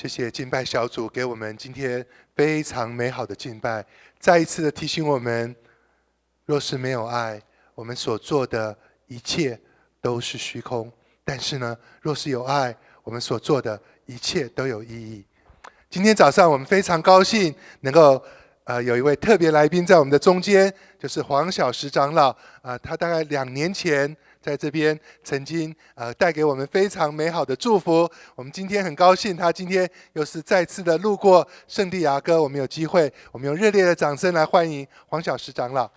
谢谢敬拜小组给我们今天非常美好的敬拜，再一次的提醒我们，若是没有爱，我们所做的一切都是虚空；但是呢，若是有爱，我们所做的一切都有意义。今天早上我们非常高兴能够有一位特别来宾在我们的中间，就是黄小石长老。他大概2年前在这边曾经带给我们非常美好的祝福。我们今天很高兴，他今天又是再次的路过圣地亚哥，我们有机会，我们用热烈的掌声来欢迎黄小石长老。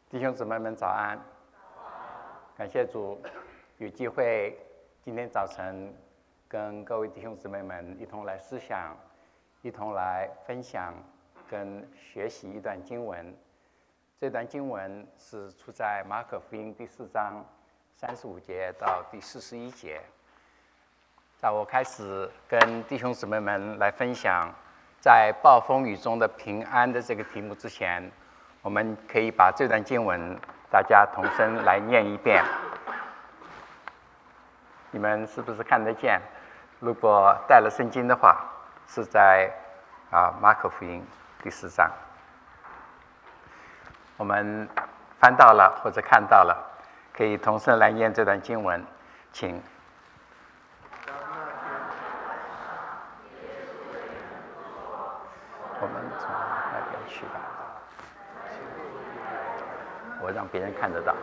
弟兄姊妹们早安！感谢主，有机会今天早晨跟各位弟兄姊妹们一同来思想，一同来分享跟学习一段经文。这段经文是出在马可福音第4章35节到第41节。在我开始跟弟兄姊妹们来分享在暴风雨中的平安的这个题目之前，我们可以把这段经文大家同声来念一遍。你们是不是看得见？如果带了圣经的话，是在马可福音第4章。我们翻到了或者看到了，可以同声来念这段经文，请。我们从那边去吧。我让别人看得到。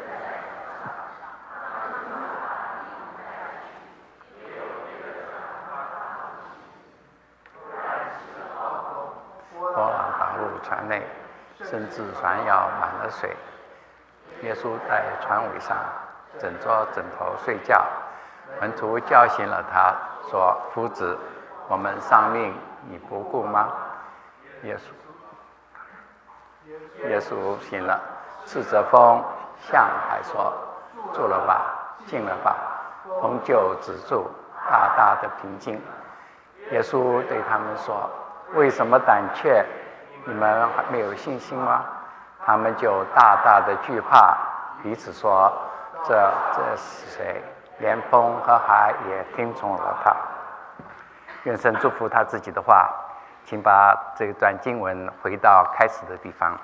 波浪打入船内，甚至船要满了水。耶稣在船尾上枕着枕头睡觉，门徒叫醒了他，说：“夫子，我们丧命，你不顾吗？”耶稣醒了，斥责风，向海说：“住了吧，静了吧。”风就止住，大大的平静。耶稣对他们说：“为什么胆怯？你们还没有信心吗？”他们就大大的惧怕，彼此说：“这是谁？连风和海也听从了他。”愿神祝福他自己的话。请把这段经文回到开始的地方。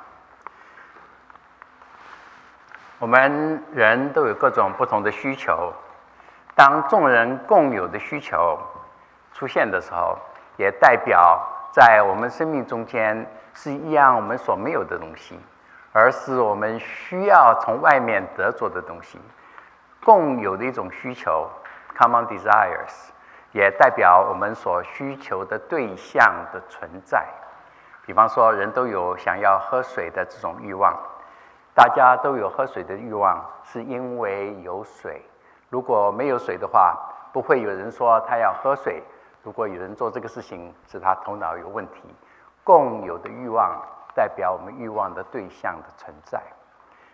我们人都有各种不同的需求，当众人共有的需求出现的时候，也代表在我们生命中间是一样我们所没有的东西，而是我们需要从外面得着的东西。共有的一种需求 common desires，也代表我们所需求的对象的存在。比方说，人都有想要喝水的这种欲望，大家都有喝水的欲望，是因为有水。如果没有水的话，不会有人说他要喝水。如果有人做这个事情，是他头脑有问题。共有的欲望代表我们欲望的对象的存在。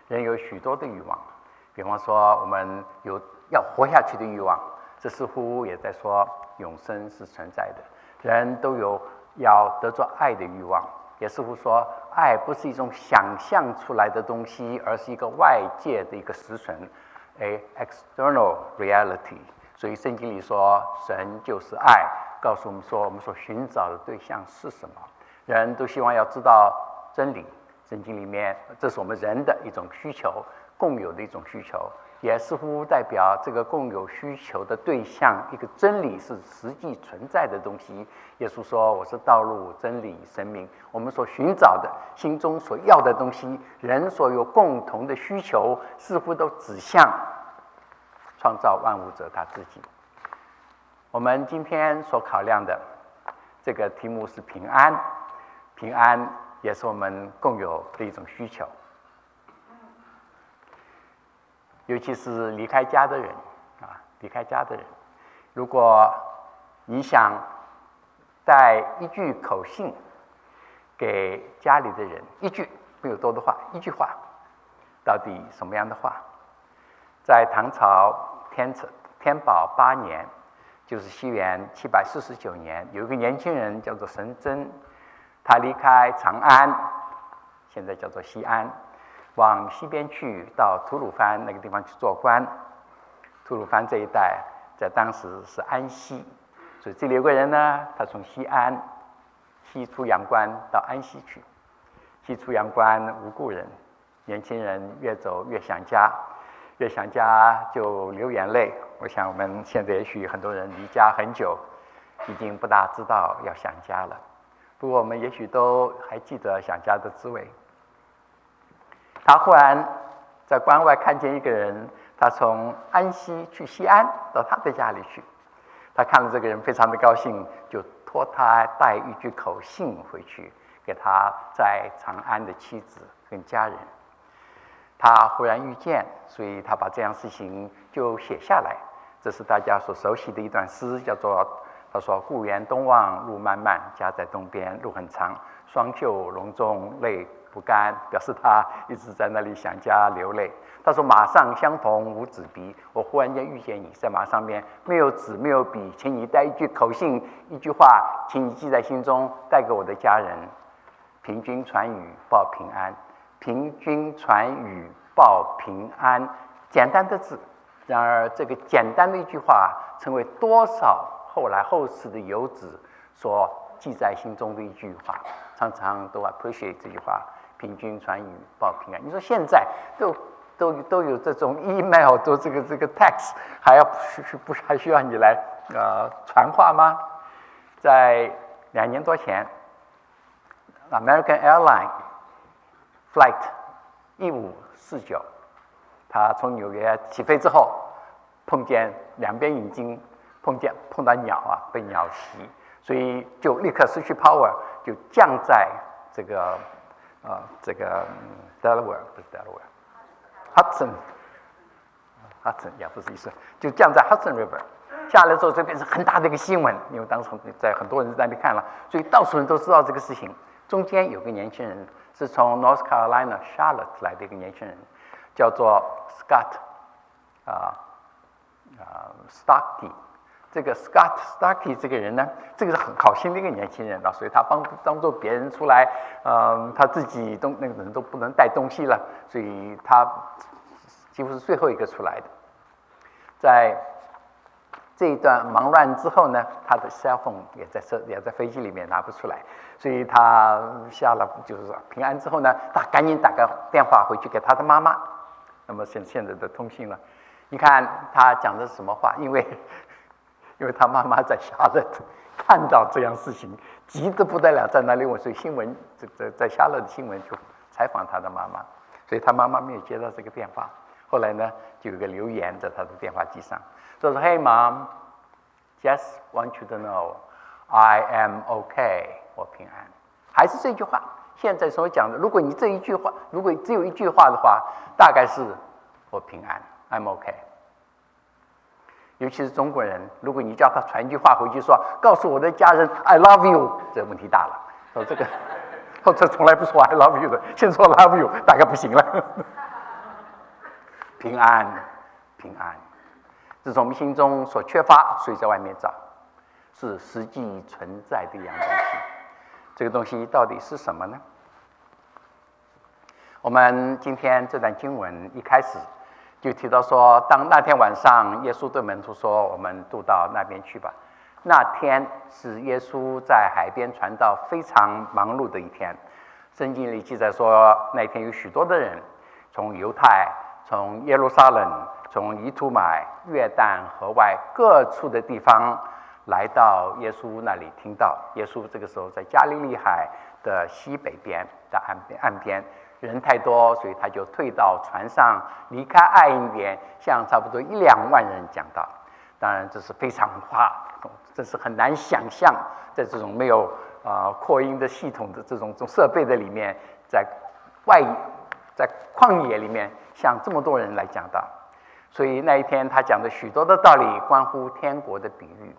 人有许多的欲望，比方说我们有要活下去的欲望，这似乎也在说永生是存在的。人都有要得着爱的欲望，也似乎说爱不是一种想象出来的东西，而是一个外界的一个实存 ，a external reality。所以圣经里说神就是爱，告诉我们说我们所寻找的对象是什么。人都希望要知道真理，圣经里面这是我们人的一种需求，共有的一种需求，也似乎代表这个共有需求的对象，一个真理是实际存在的东西。耶稣说：“我是道路、真理、生命。”我们所寻找的、心中所要的东西，人所有共同的需求，似乎都指向创造万物者他自己。我们今天所考量的这个题目是平安，平安也是我们共有的一种需求。尤其是离开家的人离开家的人，如果你想带一句口信给家里的人，一句没有多的话，一句话，到底什么样的话？在唐朝天宝8年，就是西元749年，有一个年轻人叫做神真，他离开长安，现在叫做西安，往西边去，到吐鲁番那个地方去做官。吐鲁番这一带在当时是安西，所以这里有个人呢，他从西安西出阳关到安西去，西出阳关无故人，年轻人越走越想家，越想家就流眼泪。我想我们现在也许很多人离家很久，已经不大知道要想家了，不过我们也许都还记得想家的滋味。他忽然在关外看见一个人，他从安西去西安，到他的家里去。他看了这个人非常的高兴，就托他带一句口信回去，给他在长安的妻子跟家人。他忽然遇见，所以他把这样事情就写下来。这是大家所熟悉的一段诗，叫做他说：“故园东望路漫漫，家在东边路很长，双袖笼中泪不干。”表示他一直在那里想家流泪。他说：“马上相逢无纸笔，我忽然间遇见你，在马上面没有纸没有笔，请你带一句口信，一句话，请你记在心中，带给我的家人。凭君传语报平安，凭君传语报平安。”简单的字，然而这个简单的一句话，成为多少后世的游子所记在心中的一句话，常常都 appreciate 这句话。凭君传语报平安。你说现在都有这种 email， 都这个 text， 还需要你来传话吗？在2年多前 ，American Airline Flight 1549，他从纽约起飞之后，碰见两边引擎碰到鸟啊，被鸟袭，所以就立刻失去 power， 就降在这个Delaware 不是 Delaware。Hudson 也不是意思，就降在 Hudson River 下来之后，这变成很大的一个新闻，因为当时在很多人在那里看了，所以到处人都知道这个事情。中间有个年轻人是从 North Carolina Charlotte 来的一个年轻人，叫做 Scott Starkey。这个 Scott Starkey 这个人呢，这个是很好心的一个年轻人啊，所以他当做别人出来，他自己那个人都不能带东西了，所以他几乎是最后一个出来的。在这一段忙乱之后呢，他的 cell phone 也在飞机里面拿不出来，所以他下了就是平安之后呢，他赶紧打个电话回去给他的妈妈。那么现在的通信呢，你看他讲的是什么话？因为他妈妈在夏勒特看到这样事情，急得不得了，在那里问，所以新闻在夏勒的新闻就采访他的妈妈，所以他妈妈没有接到这个电话。后来呢，就有个留言在他的电话机上，说 ：“Hey mom, just want you to know, I am okay， 我平安。”还是这句话，现在所讲的，如果你这一句话，如果只有一句话的话，大概是我平安 ，I'm okay。尤其是中国人，如果你叫他传一句话回去说，告诉我的家人 I love you， 这问题大了。说这个，这从来不说 I love you 的，先说 love you， 大概不行了。平安，平安，这是我们心中所缺乏，所以在外面找，是实际存在的一样东西。这个东西到底是什么呢？我们今天这段经文一开始就提到说，当那天晚上，耶稣对门徒说：“我们渡到那边去吧。”那天是耶稣在海边传道非常忙碌的一天。圣经里记载说，那天有许多的人从犹太、从耶路撒冷、从以土买、约旦河外各处的地方来到耶稣那里听道。耶稣这个时候在加利利海的西北边的岸边。人太多，所以他就退到船上，离开岸一点，向差不多1-2万人讲道。当然，这是非常这是很难想象，在这种没有扩音的系统的这种设备的里面，在旷野里面，向这么多人来讲道。所以那一天他讲的许多的道理，关乎天国的比喻。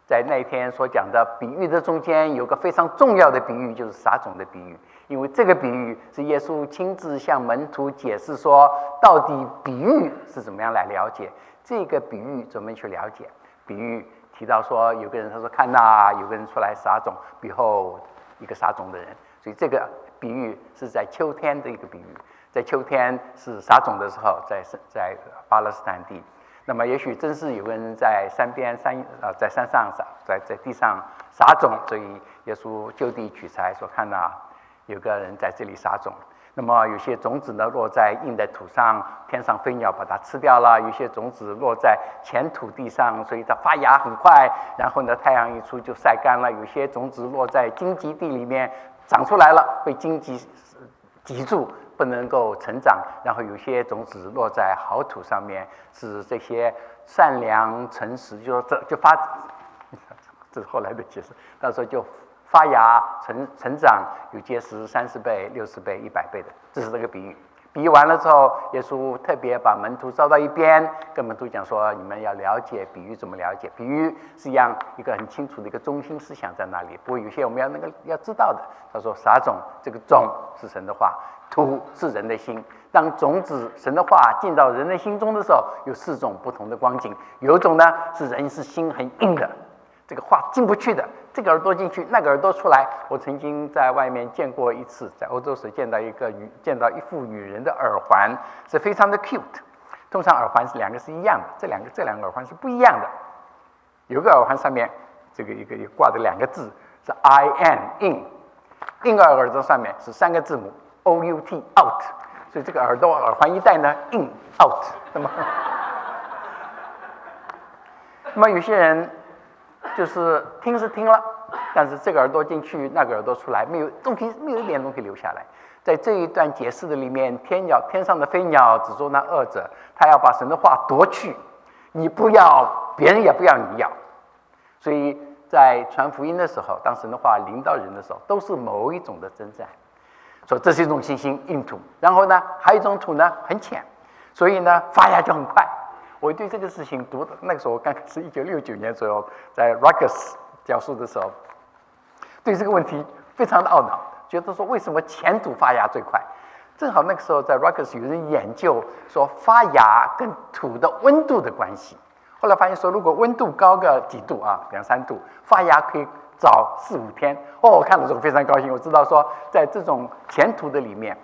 在那一天所讲的比喻的中间，有个非常重要的比喻，就是撒种的比喻。因为这个比喻是耶稣亲自向门徒解释说，到底比喻是怎么样来了解，这个比喻怎么去了解。比喻提到说有个人他说看呐，有个人出来撒种，比后一个撒种的人，所以这个比喻是在秋天的一个比喻，在秋天是撒种的时候，在巴勒斯坦地。那么也许真是有个人在在山上在地上撒种，所以耶稣就地取材说看呐，有个人在这里撒种。那么有些种子呢落在硬的土上，天上飞鸟把它吃掉了；有些种子落在浅土地上，所以它发芽很快，然后呢太阳一出就晒干了；有些种子落在荆棘地里面，长出来了被荆棘挤住，不能够成长；然后有些种子落在好土上面，是这些善良诚实，就说这就发，这是后来的解释，到时候就发芽成长，有结实30倍、60倍、100倍的，这是这个比喻。比喻完了之后，耶稣特别把门徒招到一边，跟门徒讲说：你们要了解比喻怎么了解？比喻是一个很清楚的一个中心思想在那里。不过有些我们要知道的。他说撒种，这个种是神的话，土是人的心。当种子神的话进到人的心中的时候，有4种不同的光景。有一种呢是人是心很硬的，这个话进不去的，这个耳朵进去，那个耳朵出来。我曾经在外面见过一次，在欧洲时见到一副女人的耳环，是非常的 cute。通常耳环是2个是一样的，这两个耳环是不一样的。有个耳环上面这个一个挂着2个字是 IN in， 另外耳朵上面是3个字母 OUT out， 所以这个耳环一戴呢 in out。那么有些人就是听是听了，但是这个耳朵进去，那个耳朵出来，没有一点东西留下来。在这一段解释的里面，天上的飞鸟只做那恶者，他要把神的话夺去，你不要，别人也不要你要。所以在传福音的时候，当神的话临到人的时候，都是某一种的征战。所以这是一种信心硬土，然后呢，还有一种土呢很浅，所以呢发芽就很快。我对这个事情读的那个时候，我刚开始1969年左右在 Rutgers 教书的时候，对这个问题非常的懊恼，觉得说为什么浅土发芽最快？正好那个时候在 Rutgers 有人研究说发芽跟土的温度的关系，后来发现说如果温度高个几度啊，2、3度，发芽可以早4、5天。我看的时候非常高兴，我知道说在这种浅土的里面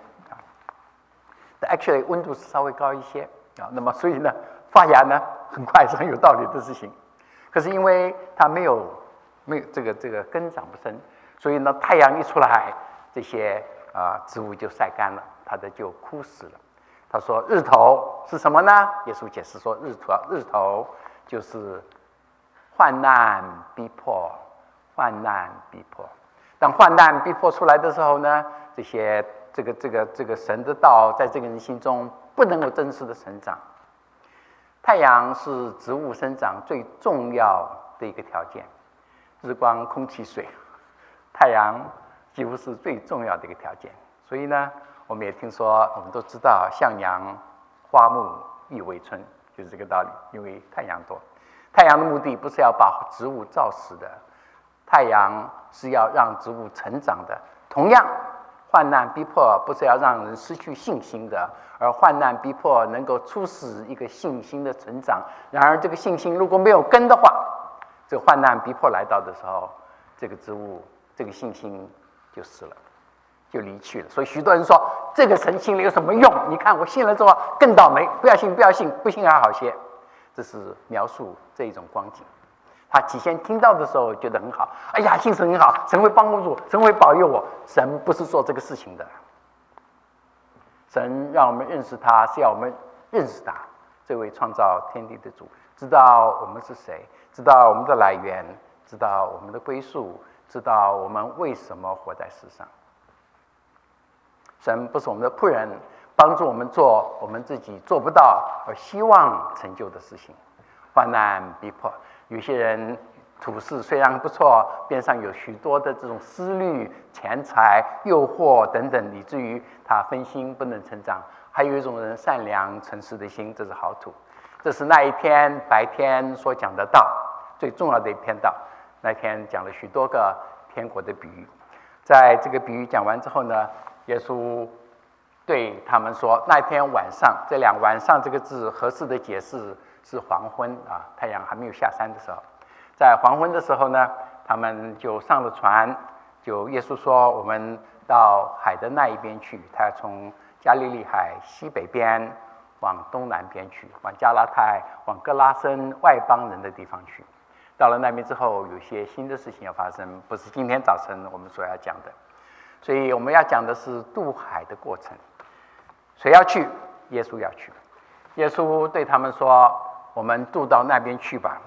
actually 温度是稍微高一些啊，那么所以呢发芽呢很快是很有道理的事情。可是因为它没有这个根长不深，所以呢太阳一出来，这些植物就晒干了，它就枯死了。他说日头是什么呢？耶稣解释说日头就是患难逼迫，患难逼迫。当患难逼迫出来的时候呢，这个神的道在这个人心中不能够真实的成长。太阳是植物生长最重要的一个条件，日光、空气、水，太阳几乎是最重要的一个条件。所以呢，我们也听说，我们都知道向阳花木易为春，就是这个道理。因为太阳多，太阳的目的不是要把植物照死的，太阳是要让植物成长的。同样，患难逼迫不是要让人失去信心的，而患难逼迫能够促使一个信心的成长。然而，这个信心如果没有根的话，这个患难逼迫来到的时候，这个植物这个信心就死了，就离去了。所以许多人说这个神信了有什么用？你看我信了之后更倒霉，不要信，不信还好些。这是描述这一种光景。他起先听到的时候觉得很好，哎呀，信神很好，神会帮助我，神会保佑我。神不是做这个事情的，神让我们认识他，是要我们认识他，这位创造天地的主，知道我们是谁，知道我们的来源，知道我们的归宿，知道我们为什么活在世上。神不是我们的仆人，帮助我们做我们自己做不到而希望成就的事情。患难逼迫，有些人处事虽然不错，边上有许多的这种思虑、钱财、诱惑等等，以至于他分心不能成长。还有一种人善良诚实的心，这是好土。这是那一天白天所讲的道，最重要的一篇道。那天讲了许多个天国的比喻。在这个比喻讲完之后呢，耶稣对他们说，那天晚上，这晚上这个字合适的解释是黄昏啊，太阳还没有下山的时候。在黄昏的时候呢，他们就上了船，就耶稣说我们到海的那一边去，他要从加利利海西北边往东南边去，往加拉太、往哥拉森外邦人的地方去。到了那边之后，有些新的事情要发生，不是今天早晨我们所要讲的。所以我们要讲的是渡海的过程。谁要去？耶稣要去。耶稣对他们说：“我们渡到那边去吧。”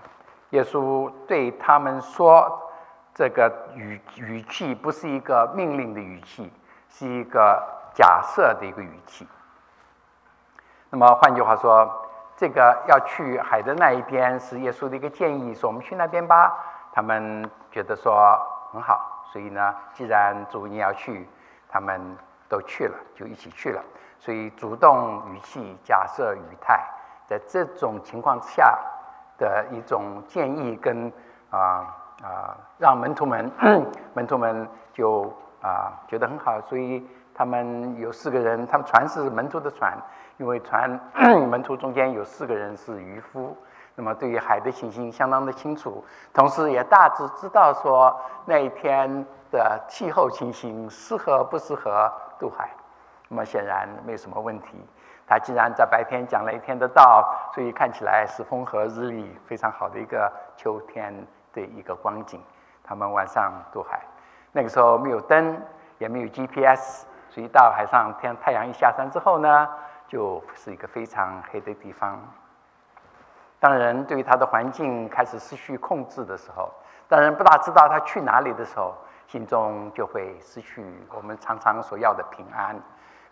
耶稣对他们说，这个语气不是一个命令的语气，是一个假设的一个语气。那么换句话说，这个要去海的那一边是耶稣的一个建议，说我们去那边吧。他们觉得说很好，所以呢，既然主你要去，他们都去了，就一起去了。所以主动语气、假设语态，在这种情况之下的一种建议跟让门徒们就觉得很好，所以他们有4个人，他们船是门徒的船，因为门徒中间有4个人是渔夫，那么对于海的情形相当的清楚，同时也大致知道说那一天的气候情形适合不适合渡海。那么显然没有什么问题。他既然在白天讲了一天的道，所以看起来是风和日丽，非常好的一个秋天的一个光景。他们晚上渡海，那个时候没有灯，也没有 GPS， 所以到海上太阳一下山之后呢，就是一个非常黑的地方。当人对于他的环境开始失去控制的时候，当人不大知道他去哪里的时候，心中就会失去我们常常所要的平安。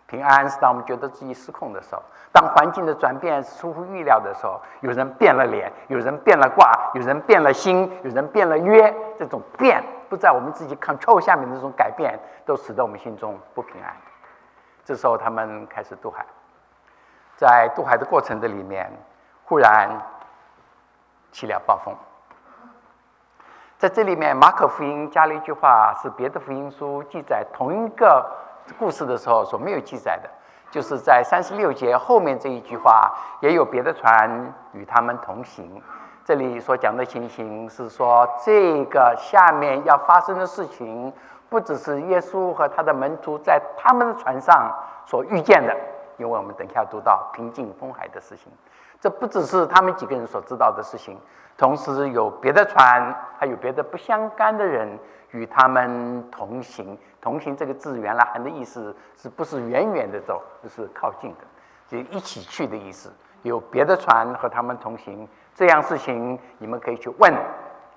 平安是当我们觉得自己失控的时候，当环境的转变出乎预料的时候，有人变了脸，有人变了卦，有人变了心，有人变了约，这种变不在我们自己 control 下面的这种改变，都使得我们心中不平安。这时候他们开始渡海，在渡海的过程的里面，忽然起了暴风。在这里面，马可福音加了一句话，是别的福音书记载同一个故事的时候所没有记载的，就是在36节后面这一句话，也有别的船与他们同行。这里所讲的情形是说，这个下面要发生的事情，不只是耶稣和他的门徒在他们的船上所遇见的，因为我们等一下读到平静风海的事情，这不只是他们几个人所知道的事情，同时有别的船，还有别的不相干的人与他们同行。同行这个字原来含的意思是不是远远的走，而是靠近的，就一起去的意思。有别的船和他们同行，这样事情你们可以去问，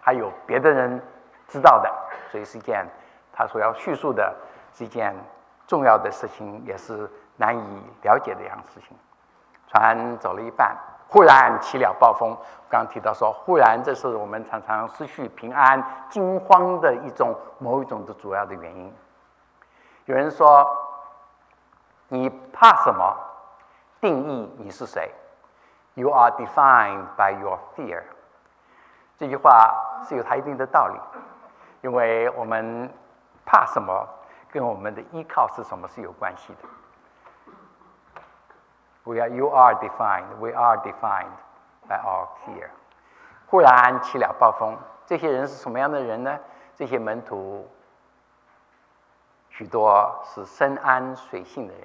还有别的人知道的，所以是一件他所要叙述的是一件重要的事情，也是难以了解的一样事情。船走了一半，忽然起了暴风。刚刚提到说，忽然这是我们常常失去平安、惊慌的某一种的主要的原因。有人说，你怕什么？定义你是谁。You are defined by your fear。这句话是有它一定的道理，因为我们怕什么，跟我们的依靠是什么是有关系的。You are defined. We are defined by our fear。忽然起了暴风，这些人是什么样的人呢？这些门徒许多是深谙水性的人，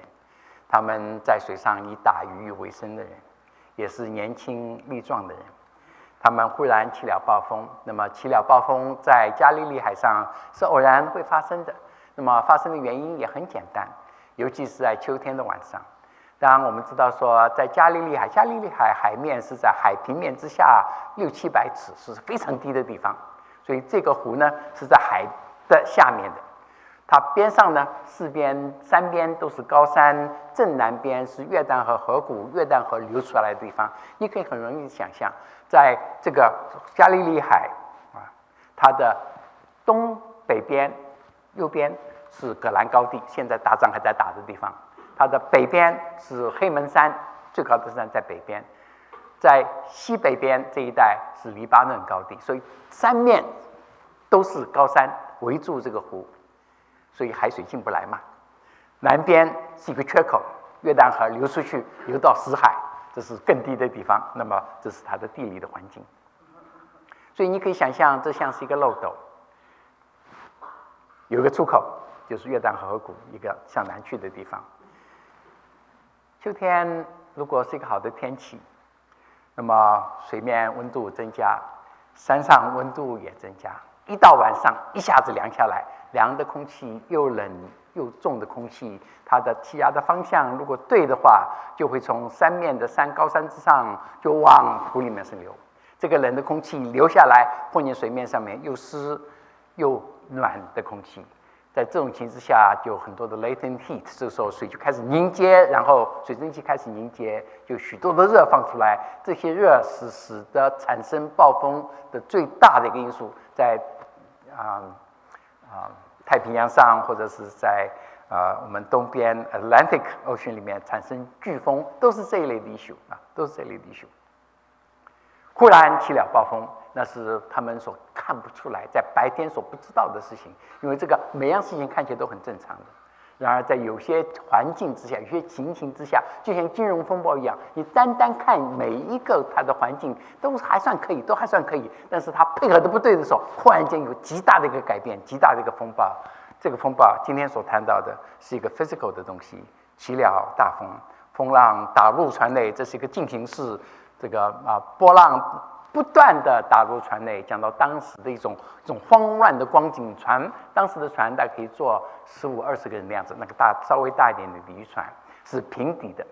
他们在水上以打鱼为生的人，也是年轻力壮的人。他们忽然起了暴风，那么起了暴风在加利利海上是偶然会发生的。那么发生的原因也很简单，尤其是在秋天的晚上。当然我们知道说，在加利利海海面是在海平面之下600-700尺，是非常低的地方，所以这个湖呢是在海的下面的。它边上呢三边都是高山，正南边是约旦河河谷，约旦河流出来的地方。你可以很容易想象，在这个加利利海它的东北边、右边是葛兰高地，现在打仗还在打的地方。它的北边是黑门山，最高的山在北边，在西北边这一带是黎巴嫩高地，所以三面都是高山围住这个湖，所以海水进不来嘛。南边是一个缺口，约旦河流出去，流到死海，这是更低的地方。那么这是它的地理的环境。所以你可以想象，这像是一个漏斗，有一个出口，就是约旦河谷一个向南去的地方。秋天如果是一个好的天气，那么水面温度增加，山上温度也增加。一到晚上，一下子凉下来，凉的空气又冷又重的空气，它的气压的方向如果对的话，就会从山面的高山之上就往土里面是流。这个冷的空气流下来，碰见水面上面又湿又暖的空气，在这种情况之下，就有很多的 latent heat， 这个时候水就开始凝结，然后水蒸气开始凝结，就许多的热放出来。这些热使得产生暴风的最大的一个因素，在太平洋上，或者是在我们东边 Atlantic Ocean 里面产生飓风，都是这一类的 issue 都是这一类的 issue。忽然起了暴风，那是他们所看不出来，在白天所不知道的事情，因为这个每样事情看起来都很正常的。然而，在有些环境之下，有些情形之下，就像金融风暴一样，你单看每一个它的环境都还算可以，但是它配合的不对的时候，忽然间有极大的一个改变，极大的一个风暴。这个风暴今天所谈到的是一个 physical 的东西，起了大风，风浪打入船内，这是一个进行式，这个波浪不断的打入船内，讲到当时的一种慌乱的光景。当时的船大概可以坐15-20个人的样子，那个稍微大一点的渔船是平底的，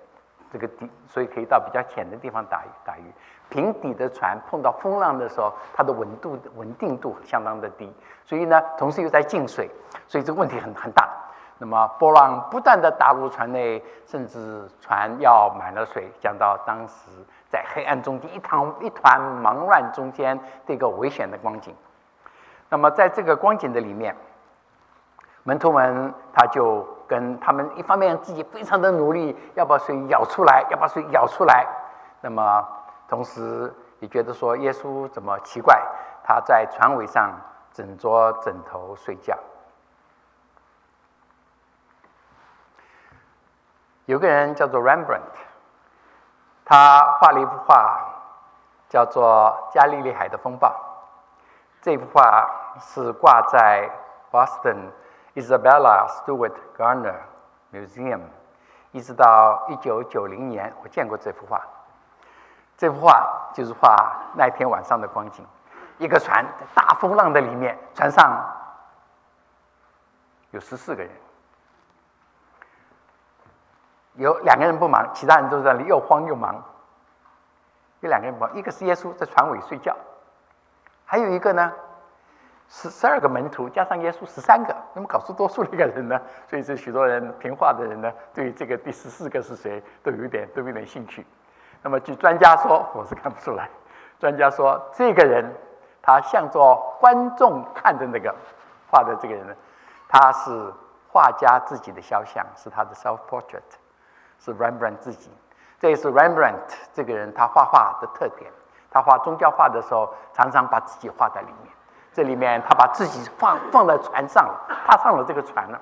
这个底，所以可以到比较浅的地方打鱼。平底的船碰到风浪的时候，它的稳定度相当的低，所以呢，同时又在进水，所以这个问题很大。那么波浪不断的打入船内，甚至船要满了水，讲到当时在黑暗中间一团茫乱中间这个危险的光景。那么在这个光景的里面，门徒们他就跟他们一方面自己非常的努力，要把水舀出来，那么同时也觉得说耶稣怎么奇怪，他在船尾上枕着枕头睡觉。有个人叫做 Rembrandt， 他画了一幅画叫做《加利利海的风暴》。这幅画是挂在 Boston Isabella Stewart Gardner Museum， 一直到1990年，我见过这幅画。这幅画就是画那天晚上的光景，一个船在大风浪的里面，船上有14个人，有2个人不忙，其他人都在那里又慌又忙。有2个人不忙，一个是耶稣在船尾睡觉，还有一个呢，12个门徒加上耶稣13个，那么搞出多数的一个人呢？所以这许多人评话的人呢，对于这个第14个是谁都有一点兴趣。那么据专家说，我是看不出来。专家说，这个人他向着观众看的那个画的这个人呢，他是画家自己的肖像，是他的 self portrait， 是 Rembrandt 自己。这也是 Rembrandt 这个人他画画的特点。他画宗教画的时候，常常把自己画在里面。这里面他把自己放在船上了，他上了这个船了。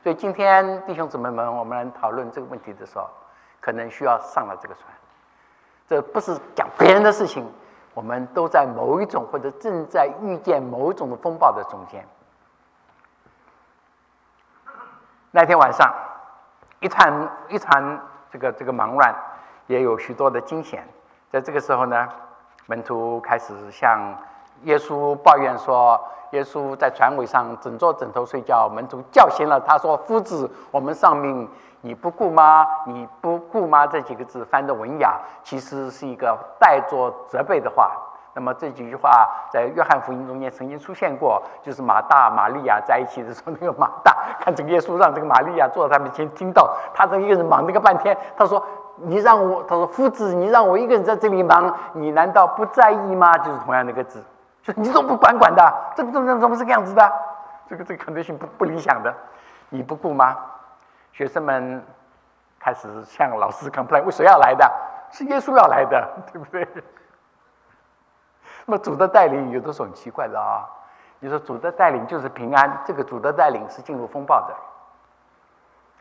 所以今天弟兄姊妹们，我们来讨论这个问题的时候，可能需要上了这个船。这不是讲别人的事情，我们都在某一种或者正在遇见某一种的风暴的中间。那天晚上，一团这个忙乱，也有许多的惊险。在这个时候呢，门徒开始向耶稣抱怨说，耶稣在船尾上枕着枕头睡觉，门徒叫醒了他说：“夫子，我们丧命，你不顾吗？你不顾吗？”这几个字翻得文雅，其实是一个带着责备的话。那么这几句话在约翰福音中间曾经出现过，就是马大玛利亚在一起的时候，那个马大看这个耶稣让这个玛利亚坐在他面前，听到他这一个人忙那个半天，他说：“他说夫子，你让我一个人在这里忙，你难道不在意吗？”就是同样那个字，就你都不管的，这怎么是这样子的？这个可能性不理想的，你不顾吗？学生们开始向老师 complain， 为谁要来的？是耶稣要来的，对不对？那么主的带领有的时候很奇怪的啊。你说主的带领就是平安，这个主的带领是进入风暴的，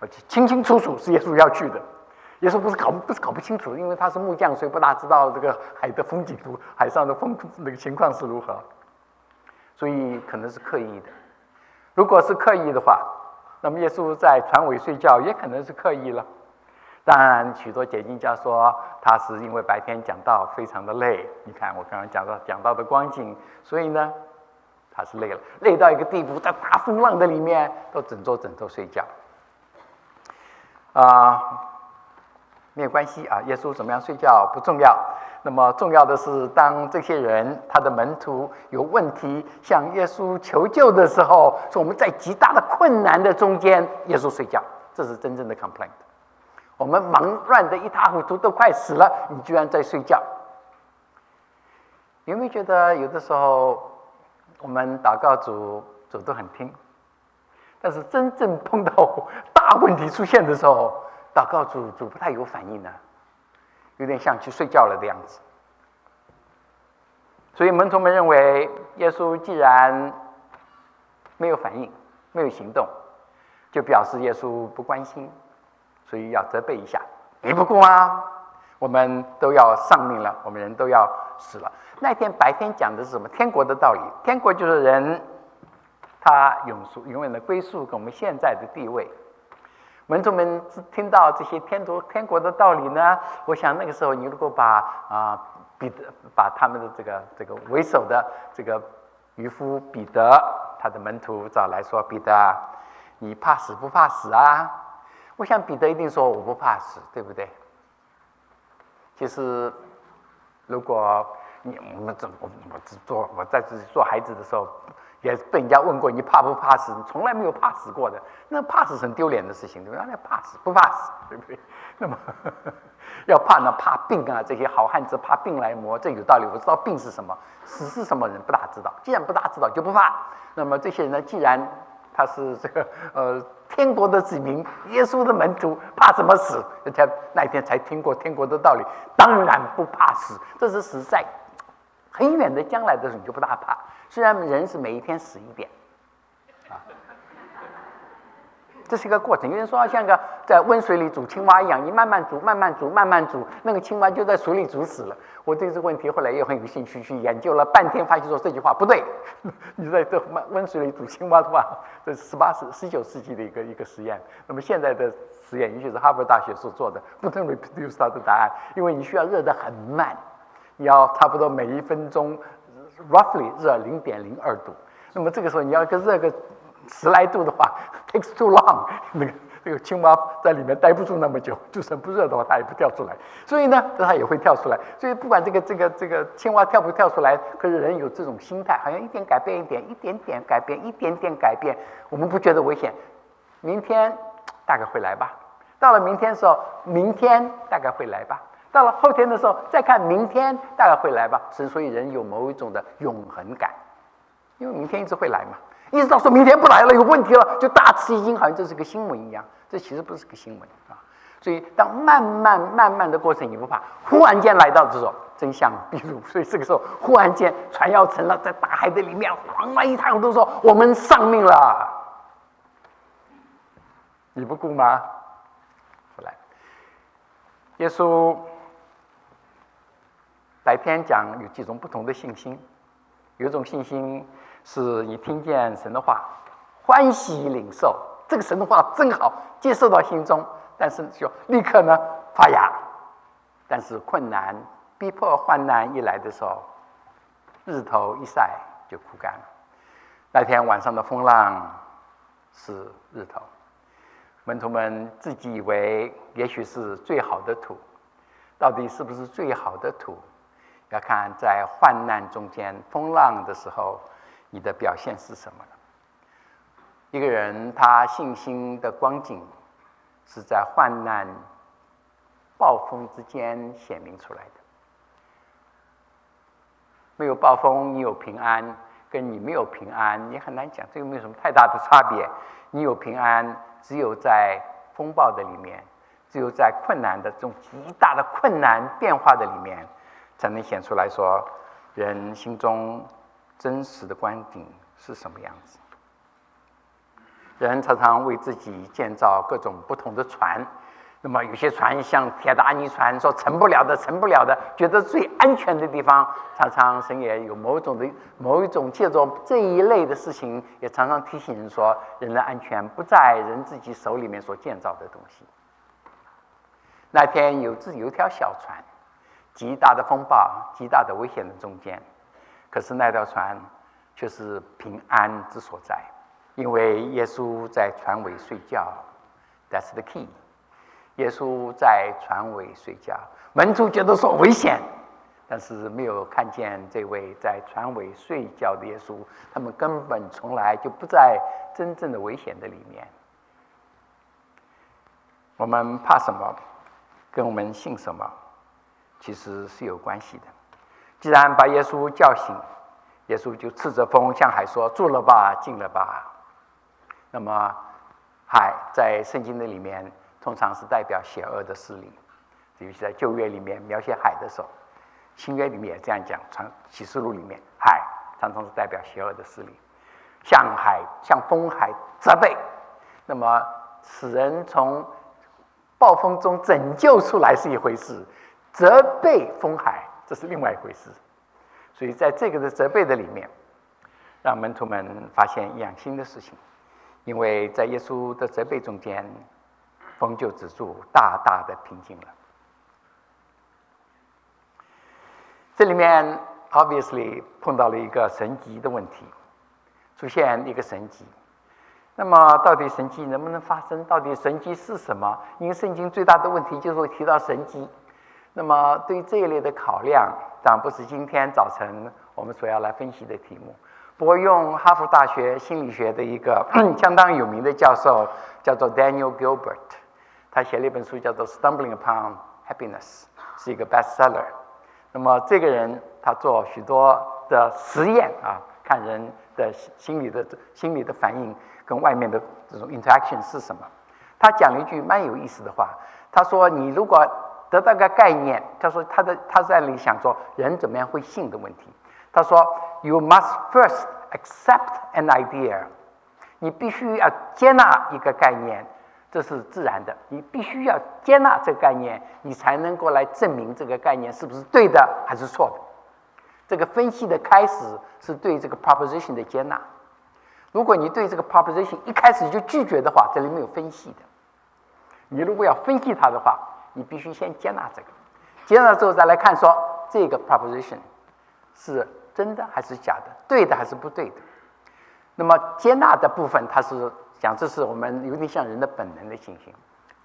而且清清楚楚是耶稣要去的。耶稣不是搞不清楚，因为他是木匠，所以不大知道这个海的风景图，海上的那个情况是如何，所以可能是刻意的。如果是刻意的话，那么耶稣在船尾睡觉也可能是刻意了。当然，许多解经家说他是因为白天讲道非常的累，你看我刚刚讲到的光景，所以呢，他是累了，累到一个地步，在大风浪的里面都枕头睡觉。没有关系啊，耶稣怎么样睡觉不重要。那么重要的是，当这些人他的门徒有问题向耶稣求救的时候，是我们在极大的困难的中间，耶稣睡觉，这是真正的 complaint。我们忙乱的一塌糊涂，都快死了，你居然在睡觉。有没有觉得有的时候我们祷告主都很听，但是真正碰到大问题出现的时候，祷告主不太有反应呢，有点像去睡觉了的样子。所以门徒们认为，耶稣既然没有反应，没有行动，就表示耶稣不关心，所以要责备一下。你不顾吗？我们都要丧命了，我们人都要死了。那天白天讲的是什么？天国的道理。天国就是人他永远的归宿跟我们现在的地位。门徒们听到这些天国的道理呢，我想那个时候你如果把他们的这个为首的这个渔夫彼得他的门徒找来说，彼得，你怕死不怕死啊？我想彼得一定说我不怕死，对不对？其实如果我在这里做孩子的时候，也被人家问过你怕不怕死，你从来没有怕死过的。那怕死是很丢脸的事情，对不对？那怕死不怕死，对不对？那么要怕呢，怕病啊，这些好汉子怕病来磨，这有道理。我知道病是什么，死是什么人不大知道。既然不大知道，就不怕。那么这些人呢，既然他是这个天国的子民，耶稣的门徒，怕什么死？那一天才听过天国的道理，当然不怕死。这是死在很远的将来的时候，你就不大怕。虽然人是每一天死一点，这是一个过程。有人说像个在温水里煮青蛙一样，你慢慢煮，那个青蛙就在水里煮死了。我对这个问题后来也很有兴趣，去研究了半天，发现说这句话不对。你在这温水里煮青蛙的话，这是19世纪的一个实验。那么现在的实验，尤其是哈佛大学所做的，不能 reproduce 它的答案，因为你需要热得很慢，你要差不多每1分钟 roughly 热0.02度。那么这个时候你要热个10来度的话 ，takes too long。那个青蛙在里面待不住那么久，就算不热的话，它也不跳出来。所以呢，它也会跳出来。所以不管这个青蛙跳不跳出来，可是人有这种心态，好像一点改变一点，一点点改变，一点点改变，我们不觉得危险。明天大概会来吧。到了明天的时候，明天大概会来吧。到了后天的时候，再看明天大概会来吧。所以人有某一种的永恒感，因为明天一直会来嘛。一直到说明天不来了，有问题了，就大吃一惊，好像这是个新闻一样。这其实不是个新闻啊。所以当慢慢的过程你不怕，忽然间来到的时候，真相毕露。所以这个时候忽然间船要沉了，在大海的里面慌乱一塌糊涂，说我们丧命了，你不顾吗？不来。耶稣白天讲有几种不同的信心，有一种信心是你听见神的话，欢喜领受，这个神的话真好，接受到心中，但是就立刻呢发芽。但是困难、逼迫、患难一来的时候，日头一晒就枯干了。那天晚上的风浪是日头，门徒们自己以为也许是最好的土，到底是不是最好的土？要看在患难中间、风浪的时候，你的表现是什么了。一个人他信心的光景，是在患难、暴风之间显明出来的。没有暴风，你有平安，跟你没有平安，你很难讲，这个没有什么太大的差别。你有平安，只有在风暴的里面，只有在困难的这种极大的困难变化的里面，才能显出来说人心中真实的光景是什么样子。人常常为自己建造各种不同的船，那么有些船像铁达尼船，说沉不了的，沉不了的，觉得最安全的地方，常常神也有某一种借着这一类的事情，也常常提醒人说，人的安全不在人自己手里面所建造的东西。那天有一条小船，极大的风暴、极大的危险的中间，可是那条船却是平安之所在，因为耶稣在船尾睡觉 ，That's the key。耶稣在船尾睡觉，门徒觉得说危险，但是没有看见这位在船尾睡觉的耶稣，他们根本从来就不在真正的危险的里面。我们怕什么，跟我们信什么，其实是有关系的。既然把耶稣叫醒，耶稣就斥着风向海说：“住了吧，静了吧。”那么，海在圣经的里面通常是代表邪恶的势力，尤其在旧约里面描写海的时候，新约里面也这样讲，启示录里面海常常是代表邪恶的势力，向风海责备，那么使人从暴风中拯救出来是一回事，责备风海这是另外一回事。所以在这个的责备的里面，让门徒们发现一样新的事情，因为在耶稣的责备中间，风就止住，大大的平静了。这里面 obviously 碰到了一个神迹的问题，出现一个神迹。那么到底神迹能不能发生？到底神迹是什么？因为圣经最大的问题就是会提到神迹。那么对于这一类的考量，当然不是今天早晨我们所要来分析的题目。不过用哈佛大学心理学的一个相当有名的教授叫做 Daniel Gilbert， 他写了一本书叫做 Stumbling Upon Happiness， 是一个 bestseller。那么这个人他做许多的实验啊，看人的心理的反应跟外面的这种 interaction 是什么。他讲了一句蛮有意思的话，他说你如果得到一个概念，他说他在那里想说人怎么样会信的问题。他说 You must first accept an idea， 你必须要接纳一个概念，这是自然的，你必须要接纳这个概念，你才能够来证明这个概念是不是对的还是错的。这个分析的开始是对这个 proposition 的接纳。如果你对这个 proposition 一开始就拒绝的话，这里没有分析的。你如果要分析它的话，你必须先接纳这个，接纳之后再来看说这个 proposition 是真的还是假的，对的还是不对的。那么接纳的部分，它是讲这是我们有点像人的本能的情形，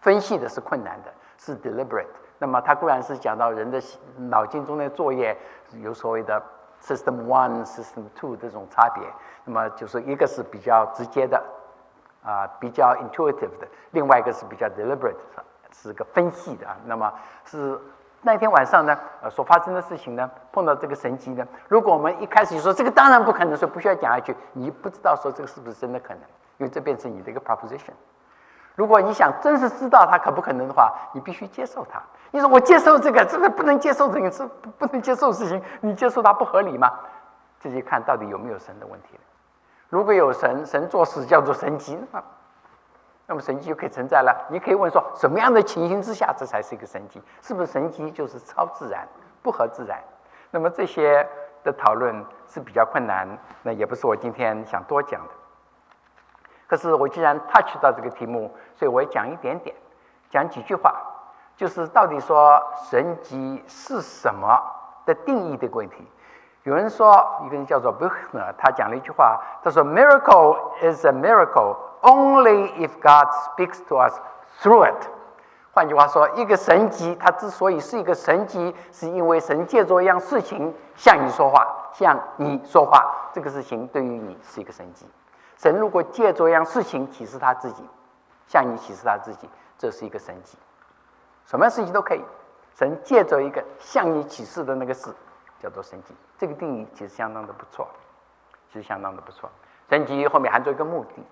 分析的是困难的，是 deliberate。那么它固然是讲到人的脑筋中的作业有所谓的 system 1、system 2这种差别。那么就是一个是比较直接的，比较 intuitive 的，另外一个是比较 deliberate， 是个分析的。那么是那天晚上呢，所发生的事情呢，碰到这个神迹呢，如果我们一开始就说这个当然不可能，所以不需要讲下去，你不知道说这个是不是真的可能，因为这变成你的一个 proposition。如果你想真是知道它可不可能的话，你必须接受它。你说我接受这个不能接受这个是不能接受的事情，你接受它不合理吗？这就看到底有没有神的问题了。如果有神，神做事叫做神迹，那么神迹就可以存在了。你可以问说，什么样的情形之下这才是一个神迹？是不是神迹就是超自然、不合自然？那么这些的讨论是比较困难，那也不是我今天想多讲的。可是我既然 touch 到这个题目，所以我也讲一点点，讲几句话，就是到底说神迹是什么的定义的问题。有人说，一个人叫做 Buchner， 他讲了一句话，他说 Miracle is a miracle only if God speaks to us through it。 换句话说，一个神迹它之所以是一个神迹，是因为神借着一样事情向你说话，这个事情对于你是一个神迹。神如果借着一样事情启示他自己，向你启示他自己，这是一个神迹。什么事情都可以，神借着一个向你启示的那个事叫做神迹。这个定义其实相当的不错，神迹后面含着一个目的，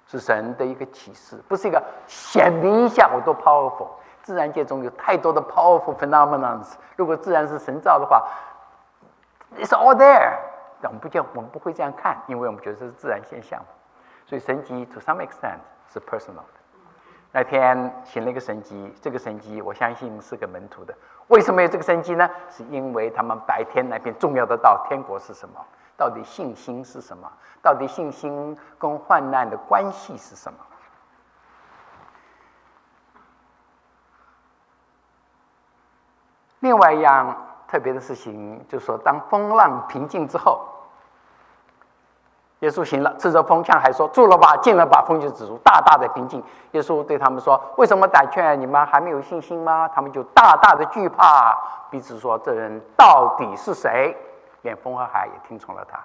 是神的一个启示，不是一个显明一下我多 powerful。自然界中有太多的 powerful phenomena， 如果自然是神造的话 ，it's all there。但我们不会这样看，因为我们觉得这是自然现象。所以神迹 to some extent 是 personal 的。那天行了一个神迹，这个神迹我相信是个门徒的。为什么有这个神迹呢？是因为他们白天那篇重要的道，天国是什么？到底信心是什么？到底信心跟患难的关系是什么？另外一样特别的事情，就是说，当风浪平静之后，耶稣行了，斥责风，向海说：“住了吧，静了吧。”风就止住，大大的平静。耶稣对他们说：“为什么胆怯？你们还没有信心吗？”他们就大大的惧怕，彼此说：“这人到底是谁？”连风和海也听从了他。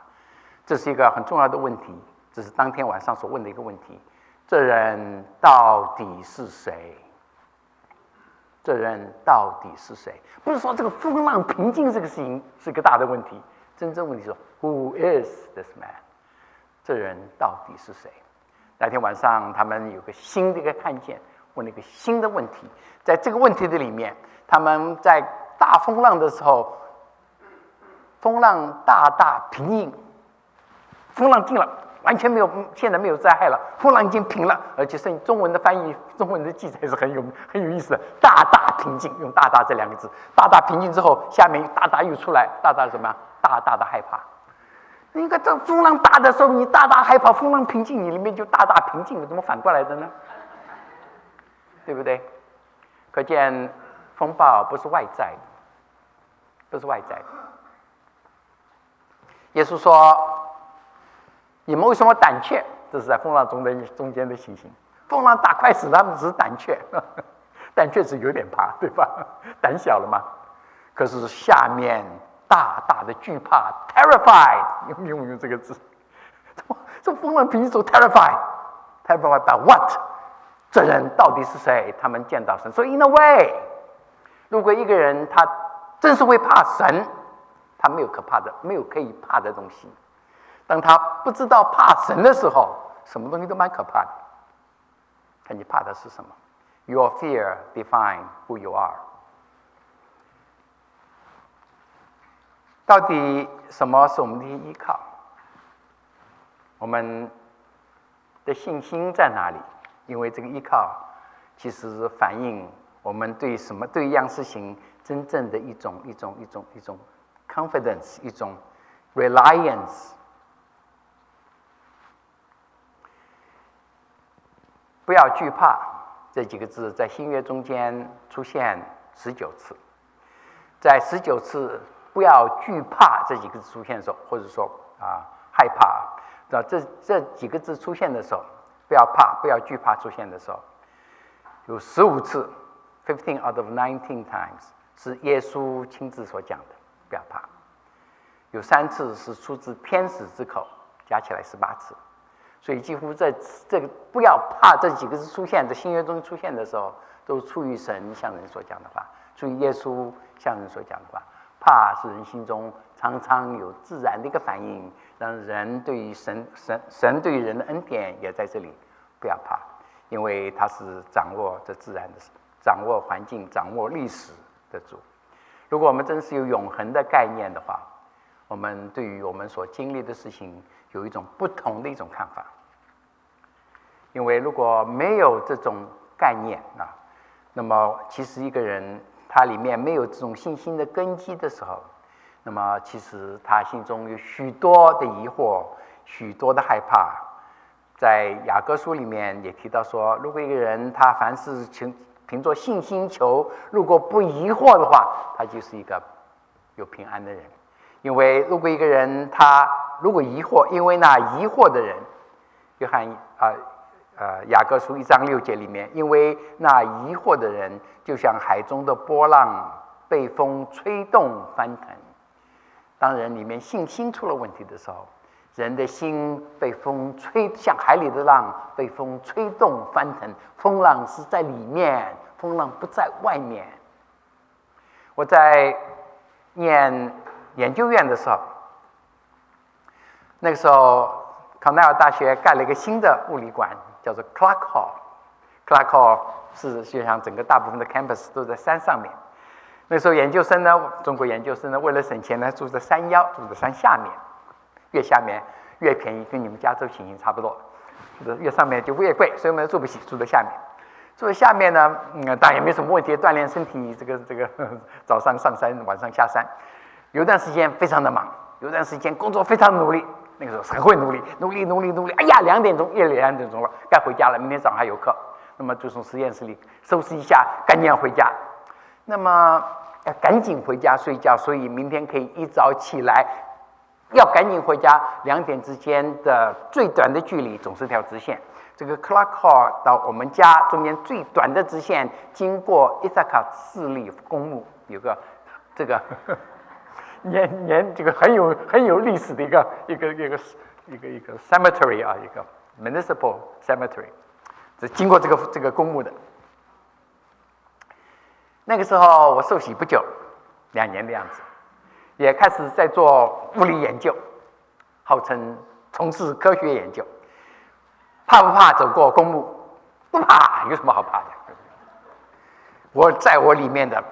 这是一个很重要的问题，这是当天晚上所问的一个问题：这人到底是谁？这人到底是谁？不是说这个风浪平静这个事情是个大的问题，真正问题是 Who is this man？ 这人到底是谁？那天晚上他们有个新的一个看见，问了一个新的问题。在这个问题的里面，他们在大风浪的时候，风浪大大平静，风浪静了，完全没有，现在没有灾害了，风浪已经平了，而且是中文的翻译，中文的记载是很有意思的，大大平静，用大大这两个字，大大平静之后，下面大大又出来，大大什么？大大的害怕。你看这风浪大的时候，你大大害怕；风浪平静，你里面就大大平静了，怎么反过来的呢？对不对？可见风暴不是外在的，不是外在的。耶稣说：“你们为什么胆怯？”这是在风浪中间的情形。风浪大快死了，他们只是胆怯，胆怯是有点怕，对吧？胆小了嘛。可是下面大大的惧怕 ，terrified， 用这个字。这风浪平静走 terrified by what？ 这人到底是谁？他们见到神，所以 in a way， 如果一个人他真是会怕神，他没有可怕的，没有可以怕的东西。当他不知道怕神的时候，什么东西都蛮可怕的。看你怕的是什么 ？Your fear define who you are。到底什么是我们的依靠？我们的信心在哪里？因为这个依靠，其实是反映我们对一样事情真正的一种 confidence， 一种 reliance。不要惧怕这几个字在新约中间出现19次，在19次不要惧怕这几个字出现的时候，或者说害怕这几个字出现的时候，不要怕，不要惧怕出现的时候，有15次 ，15 out of 19 times 是耶稣亲自所讲的，不要怕。有3次是出自天使之口，加起来18次。所以几乎这个不要怕这几个字出现在新约中出现的时候，都出于神向人所讲的话，出于耶稣向人所讲的话。怕是人心中常常有自然的一个反应，让人对于神对于人的恩典也在这里。不要怕，因为他是掌握这自然的、掌握环境、掌握历史的主。如果我们真是有永恒的概念的话，我们对于我们所经历的事情有一种不同的一种看法。因为如果没有这种概念那么其实一个人他里面没有这种信心的根基的时候，那么其实他心中有许多的疑惑，许多的害怕。在雅各书里面也提到说，如果一个人他凡事凭着信心求，如果不疑惑的话，他就是一个有平安的人。因为如果一个人他如果疑惑，因为那疑惑的人，雅各书1章6节里面，因为那疑惑的人就像海中的波浪，被风吹动翻腾。当人里面信心出了问题的时候，人的心被风吹，像海里的浪被风吹动翻腾，风浪是在里面，风浪不在外面。我在念研究院的时候，那个时候康奈尔大学盖了一个新的物理馆，叫做 Clark Hall。Clark Hall 是就像整个大部分的 campus 都在山上面。那时候研究生呢，中国研究生呢，为了省钱呢，住在山腰，住在山下面，越下面越便宜，跟你们加州情形差不多。越上面就越贵，所以我们住不起，住在下面。坐在下面呢，当然也没什么问题，锻炼身体。这个早上上山，晚上下山。有段时间非常的忙，有段时间工作非常努力。那个时候很会努力。哎呀，2点钟，夜里2点钟了，该回家了。明天早上还有课，那么就从实验室里收拾一下，赶紧要回家。那么要赶紧回家睡觉，所以明天可以一早起来，要赶紧回家。2点之间的最短的距离总是条直线。这个 Clark Hall 到我们家中间最短的直线，经过伊萨卡市立公墓，有个这个这个很有历史的一个 cemetery 啊，一个 municipal cemetery， 这经过这个公墓的。那个时候我受洗不久，2年的样子，也开始在做物理研究，号称从事科学研究。怕不怕走过公墓？不怕，有什么好怕的？我在我里面的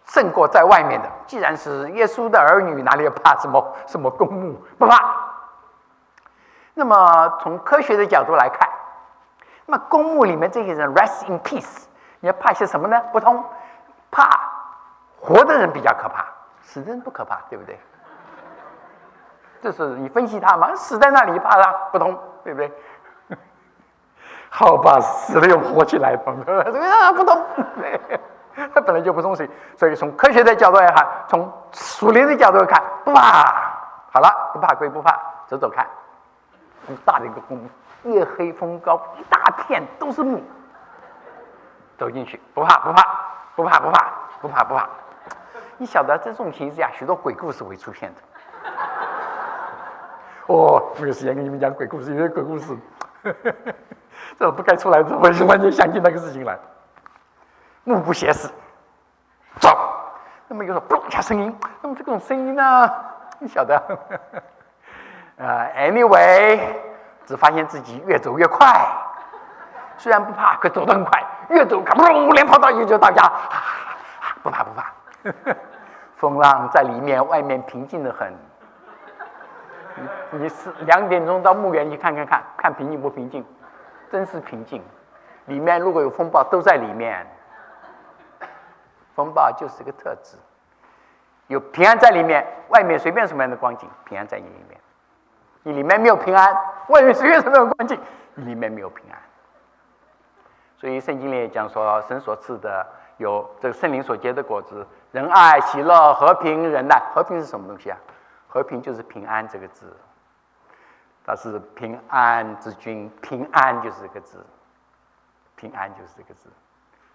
胜过在外面的。既然是耶稣的儿女，哪里怕什么公墓？不怕。那么从科学的角度来看，那么公墓里面这些人 rest in peace， 你要怕些什么呢？不同，怕活的人比较可怕，死的人不可怕，对不对？这是你分析他嘛？死在那里怕他不同，对不对？好吧，死了又活起来，不同，他本来就不同，所以从科学的角度来看，从属灵的角度来看，不怕。好了，不怕归不怕，走走看，很大的一个公墓，夜黑风高，一大片都是墓，走进去，不怕。你晓得这种情况下，许多鬼故事会出现的。没有时间跟你们讲鬼故事，因为鬼故事。这不该出来的，我就完全想起那个事情来。目不斜视，走。那么有时候嘣一下声音，那么这种声音呢，你晓得？anyway， 只发现自己越走越快，虽然不怕，可走得很快，越走看，连跑到一就到家，不怕。风浪在里面，外面平静得很。你是2点钟到墓园去看平静不平静？真是平静，里面如果有风暴都在里面。风暴就是个特质，有平安在里面，外面随便什么样的光景，平安在你里面。你里面没有平安，外面随便什么样的光景，你里面没有平安。所以圣经里也讲说，神所赐的有这个圣灵所结的果子，仁爱、喜乐、和平、忍耐。和平是什么东西啊？和平就是平安这个字。它是平安之君，平安就是这个字，平安就是这个字，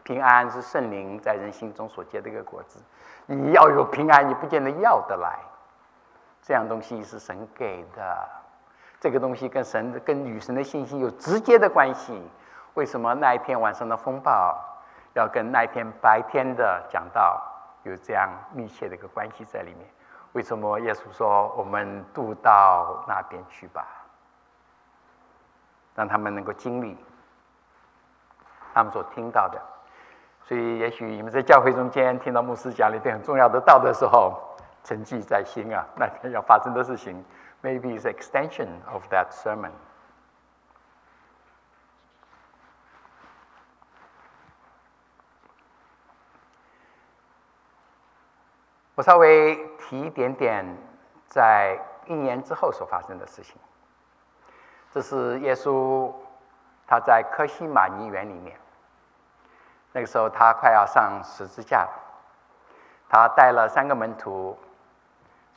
平安是圣灵在人心中所结的一个果子。你要有平安，你不见得要得来，这样东西是神给的，这个东西跟与神的信心有直接的关系。为什么那一天晚上的风暴要跟那一天白天的讲道有这样密切的一个关系在里面？为什么耶稣说我们渡到那边去吧？让他们能够经历他们所听到的。所以也许你们在教会中间听到牧师讲了一篇很重要的道的时候，沉记在心啊，那天要发生的事情 maybe is extension of that sermon。 我稍微提一点点在1年之后所发生的事情。这是耶稣他在客西马尼园里面，那个时候他快要上十字架了，他带了3个门徒，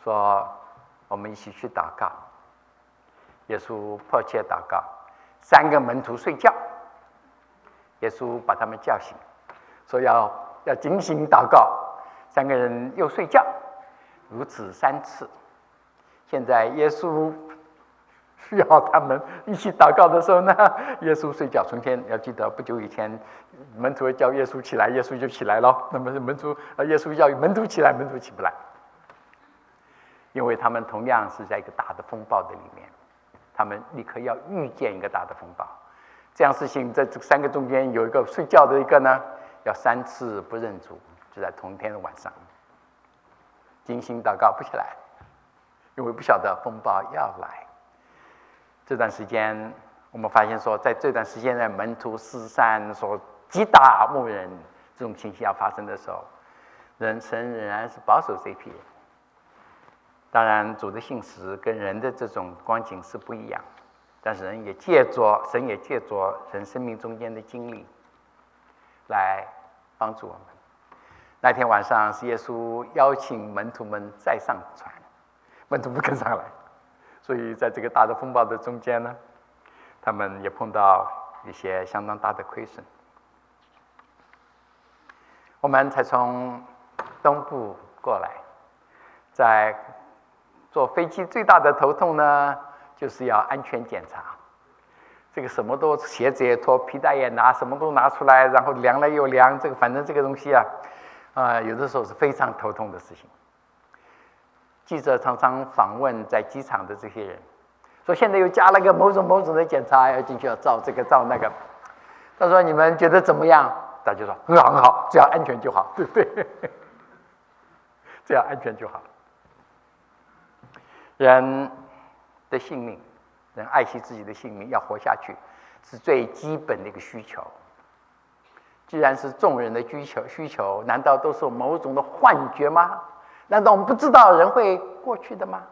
说我们一起去祷告。耶稣迫切祷告，3个门徒睡觉，耶稣把他们叫醒，说要警醒祷告。3个人又睡觉，如此3次。现在耶稣需要他们一起祷告的时候呢，耶稣睡觉。从前要记得，不久以前门徒叫耶稣起来，耶稣就起来了。那么耶稣叫门徒起来，门徒起不来，因为他们同样是在一个大的风暴的里面，他们立刻要遇见一个大的风暴。这样事情在这3个中间有一个睡觉的一个呢，要3次不认主，就在同一天的晚上，精心祷告不起来，因为不晓得风暴要来。这段时间，我们发现说，在这段时间呢，门徒四散所击打牧人这种情形要发生的时候，神仍然是保守这批人。当然，主的信实跟人的这种光景是不一样，但是神也借着人生命中间的经历来帮助我们。那天晚上是耶稣邀请门徒们再上船，门徒不跟上来，所以在这个大的风暴的中间呢，他们也碰到一些相当大的亏损。我们才从东部过来，在坐飞机最大的头痛呢，就是要安全检查。这个什么都鞋子也脱，皮带也拿，什么都拿出来，然后量了又量，这个反正这个东西有的时候是非常头痛的事情。记者常常访问在机场的这些人，说现在又加了个某种的检查，要进去要照这个照那个。他说你们觉得怎么样？大家说很好，只要安全就好，对不对？只要安全就好。人的性命，人爱惜自己的性命，要活下去，是最基本的一个需求。既然是众人的需求，难道都是某种的幻觉吗？难道我们不知道人会过去的吗？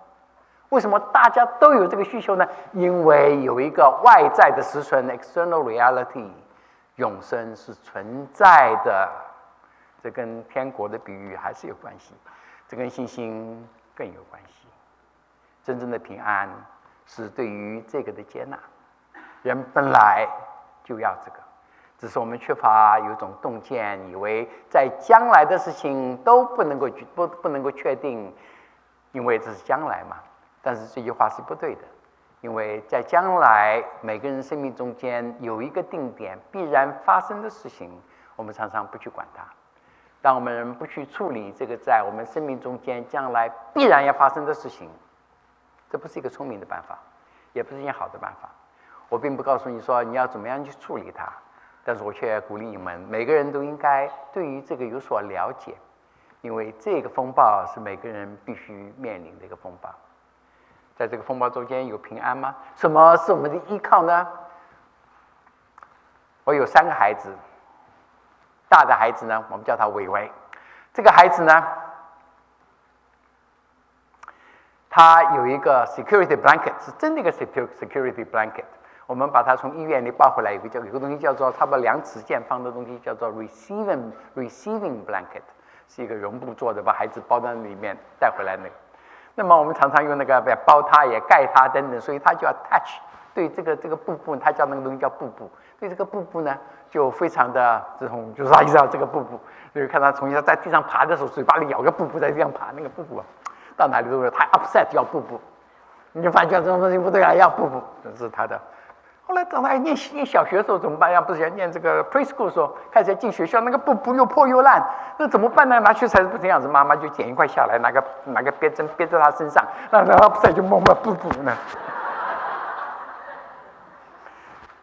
为什么大家都有这个需求呢？因为有一个外在的实存 （external reality）， 永生是存在的。这跟天国的比喻还是有关系，这跟信心更有关系。真正的平安是对于这个的接纳，人本来就要这个，只是我们缺乏有一种洞见，以为在将来的事情都不能够确定，因为这是将来嘛。但是这句话是不对的，因为在将来每个人生命中间有一个定点必然发生的事情，我们常常不去管它。当我们不去处理这个在我们生命中间将来必然要发生的事情，这不是一个聪明的办法，也不是一件好的办法。我并不告诉你说你要怎么样去处理它，但是我却鼓励你们，每个人都应该对于这个有所了解，因为这个风暴是每个人必须面临的一个风暴。在这个风暴中间有平安吗？什么是我们的依靠呢？我有3个孩子，大的孩子呢，我们叫他伟伟。这个孩子呢，他有一个 security blanket， 是真的一个 security blanket。我们把它从医院里抱回来，有个东西叫做差不多2尺见方的东西，叫做 receiving blanket， 是一个绒布做的，把孩子包在里面带回来那个。那么我们常常用那个包它也盖它等等，所以它就要 touch 对这个布布，它叫那个东西叫布布，对这个布布呢就非常的这种，就是他一直要这个布布，所以看他从小在地上爬的时候，嘴巴里咬个布布在地上爬，那个布布到哪里都有，他 upset 要布布，你就发觉这种东西不对啊，要布布，这是他的。后来等他念小学的时候怎么办呀？不是念这个 preschool 的时候，开始进学校，那个布布又破又烂，那怎么办呢？拿去才是不这样子，妈妈就剪一块下来，拿个别针别在他身上，然后不就摸摸布布呢。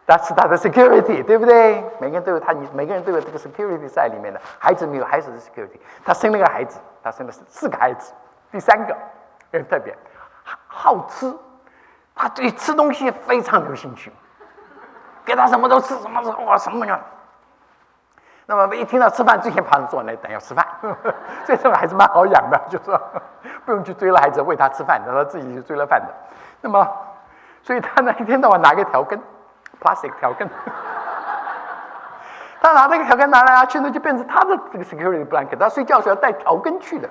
那是他的 security， 对不对？每个人都有这个 security 在里面的。孩子没有孩子的 security， 他生了个孩子，他生了4个孩子，第3个很特别，好吃，他对吃东西非常有兴趣。给他什么都吃，什么样。那么一听到吃饭，最先爬上坐那等要吃饭，所以这个还是蛮好养的，就是说不用去追了孩子喂他吃饭，然后自己就追了饭的。那么，所以他呢一天到晚拿个条根 ，plastic 条根，他拿那个条根拿来拿去呢，就变成他的这个 security blanket。他睡觉时要带条根去的，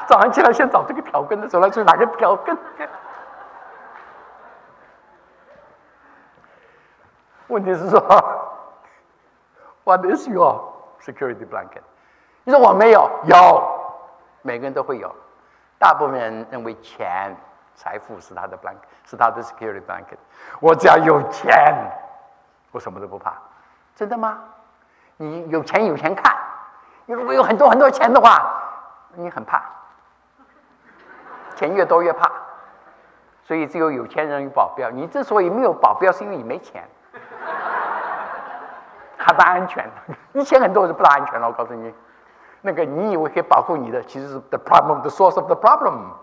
早上起来先找这个条根的，走来去拿个条根。问题是说 ，What is your security blanket？ 你说我没有，有，每个人都会有。大部分人认为钱、财富是他的 blanket， 是他的 security blanket。我只要有钱，我什么都不怕。真的吗？你有钱看，你如果有很多钱的话，你很怕，钱越多越怕。所以只有钱人有保镖。你之所以没有保镖，是因为你没钱。还不安全，你钱很多是不大安全了。我告诉你，那个你以为可以保护你的，其实是 the problem，the source of the problem。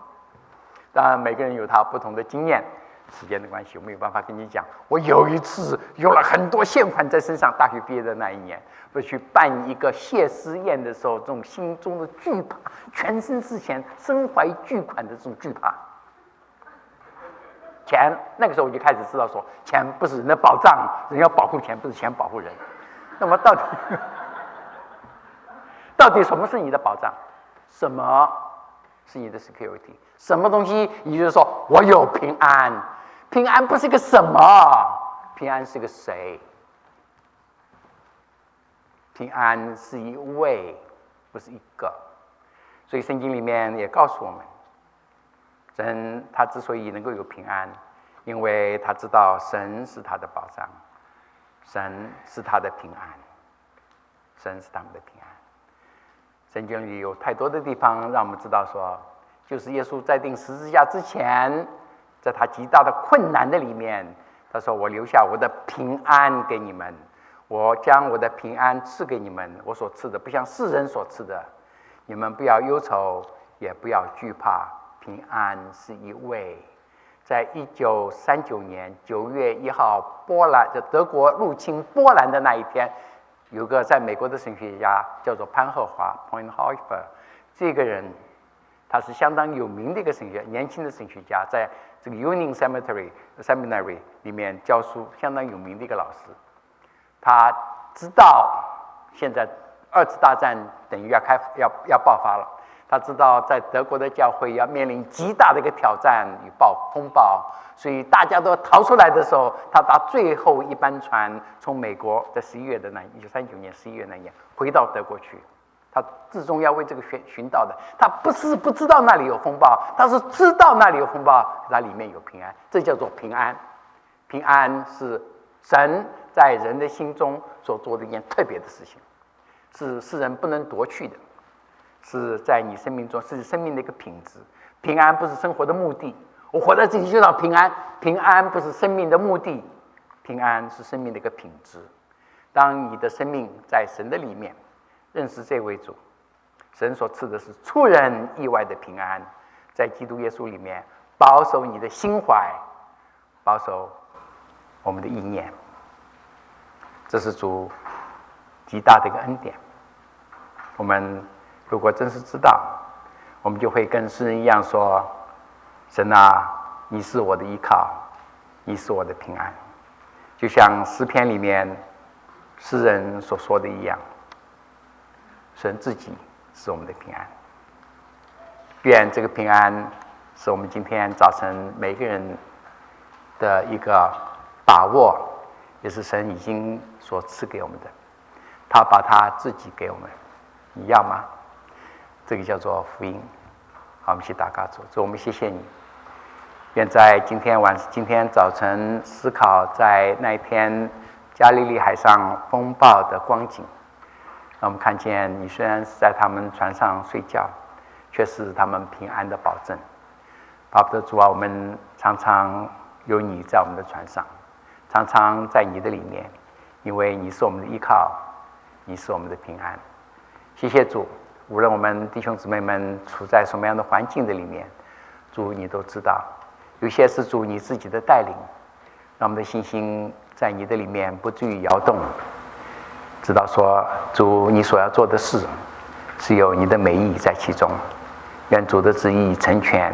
当然，每个人有他不同的经验，时间的关系，我没有办法跟你讲。我有一次用了很多现款在身上，大学毕业的那一年，我去办一个谢师宴的时候，这种心中的惧怕，全身之前身怀巨款的这种惧怕。钱，那个时候我就开始知道说，钱不是人的保障，人要保护钱，不是钱保护人。那么到底什么是你的保障？什么是你的 security？ 什么东西？也就是说，我有平安。平安不是个什么，平安是个谁？平安是一位，不是一个。所以圣经里面也告诉我们，人他之所以能够有平安，因为他知道神是他的保障，神是他的平安，神是他们的平安。圣经里有太多的地方让我们知道说，就是耶稣在钉十字架之前，在他极大的困难的里面，他说：“我留下我的平安给你们，我将我的平安赐给你们。我所赐的不像世人所赐的，你们不要忧愁，也不要惧怕。平安是一位。”在1939年9月1号，德国入侵波兰的那一天，有个在美国的神学家叫做潘赫华 （Poinhofer）， 这个人他是相当有名的一个神学，年轻的神学家，在这个 Union Seminary 里面教书，相当有名的一个老师。他知道现在二次大战等于要爆发了，他知道在德国的教会要面临极大的一个挑战与风暴，所以大家都逃出来的时候，他搭最后一班船从美国在1939年11月那年回到德国去。他至终要为这个寻道的，他不是不知道那里有风暴，他是知道那里有风暴，它里面有平安，这叫做平安。平安是神在人的心中所做的一件特别的事情，是世人不能夺去的，是在你生命中是生命的一个品质。平安不是生活的目的，我活在这里就要平安。平安不是生命的目的，平安是生命的一个品质。当你的生命在神的里面认识这位主，神所赐的是出人意外的平安，在基督耶稣里面保守你的心怀，保守我们的意念，这是主极大的一个恩典。我们如果真是知道，我们就会跟诗人一样说：神啊，你是我的依靠，你是我的平安。就像诗篇里面诗人所说的一样，神自己是我们的平安。愿这个平安是我们今天早晨每个人的一个把握，也是神已经所赐给我们的。他把他自己给我们，你要吗？这个叫做福音。好，我们一起祷告主，主，我们谢谢你。愿在今天早晨思考在那一天加利利海上风暴的光景，让我们看见你虽然是在他们船上睡觉，却是他们平安的保证。巴不得主啊，我们常常有你在我们的船上，常常在你的里面，因为你是我们的依靠，你是我们的平安。谢谢主，无论我们弟兄姊妹们处在什么样的环境的里面，主你都知道，有些是主你自己的带领，让我们的信心在你的里面不至于摇动，知道说主你所要做的事是有你的美意在其中。愿主的旨意成全，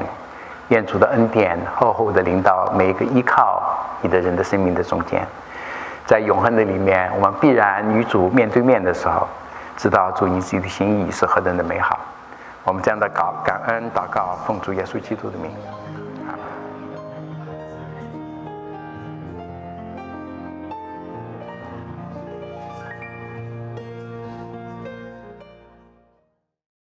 愿主的恩典厚厚的临到每一个依靠你的人的生命的中间。在永恒的里面，我们必然与主面对面的时候，知道主你自己的心意是何等的美好。我们这样的感恩祷告，奉主耶稣基督的名。